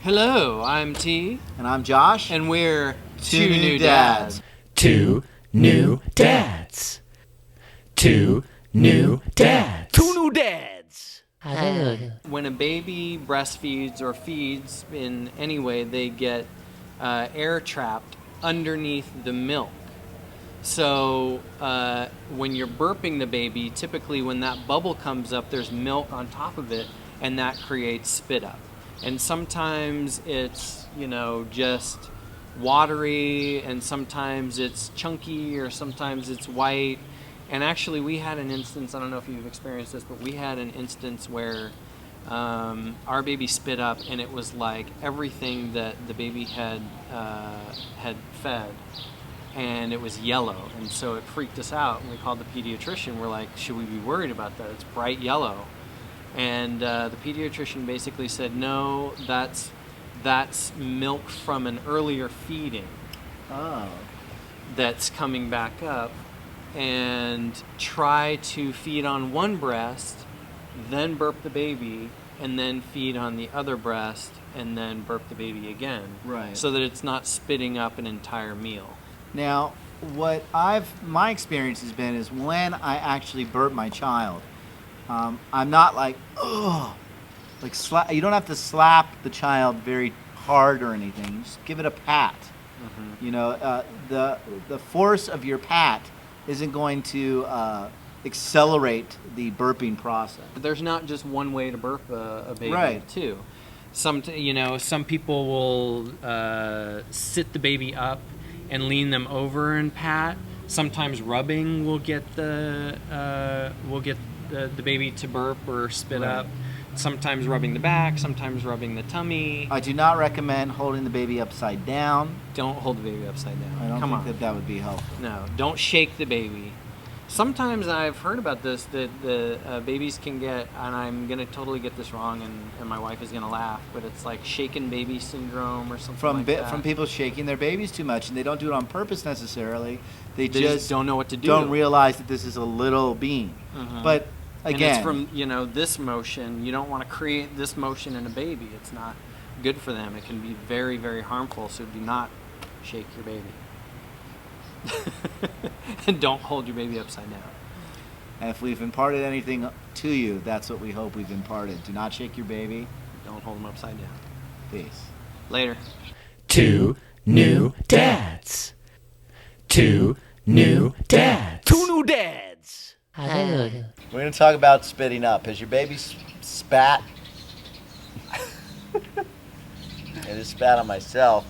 Hello, I'm T. And I'm Josh. And we're Two New Dads. Two New Dads. Two New Dads. Two New Dads. When a baby breastfeeds or feeds in any way, they get air trapped underneath the milk. So when you're burping the baby, typically when that bubble comes up, there's milk on top of it, and that creates spit up. And sometimes it's, just watery, and sometimes it's chunky, or sometimes it's white. And actually, we had an instance, I don't know if you've experienced this, but we had an instance where our baby spit up, and it was like everything that the baby had fed, and it was yellow. And so it freaked us out, and we called the pediatrician. We're like, should we be worried about that? It's bright yellow. And the pediatrician basically said, no, that's milk from an earlier feeding that's coming back up. And try to feed on one breast, then burp the baby, and then feed on the other breast, and then burp the baby again. Right. So that it's not spitting up an entire meal. Now, what my experience has been is when I actually burp my child, I'm not like, ugh, like you don't have to slap the child very hard or anything. You just give it a pat. Mm-hmm. The force of your pat isn't going to accelerate the burping process. There's not just one way to burp a baby, right? Too. Some people will sit the baby up and lean them over and pat. Sometimes rubbing will get the baby to burp or spit up. Sometimes rubbing the back, sometimes rubbing the tummy. I do not recommend holding the baby upside down. Don't hold the baby upside down. I don't think that would be helpful. No, don't shake the baby. Sometimes I've heard about this, that the babies can get, and I'm going to totally get this wrong, and my wife is going to laugh, but it's like shaken baby syndrome or something like that. From people shaking their babies too much, and they don't do it on purpose necessarily. They just don't know what to do. Don't realize that this is a little being. Mm-hmm. But again, and it's from this motion. You don't want to create this motion in a baby. It's not good for them. It can be very, very harmful. So do not shake your baby. And don't hold your baby upside down. And if we've imparted anything to you, that's what we hope we've imparted. Do not shake your baby. Don't hold them upside down. Peace. Later. Two New Dads. Two New Dads. Two New Dads. We're going to talk about spitting up. Has your baby spat? I just spat on myself.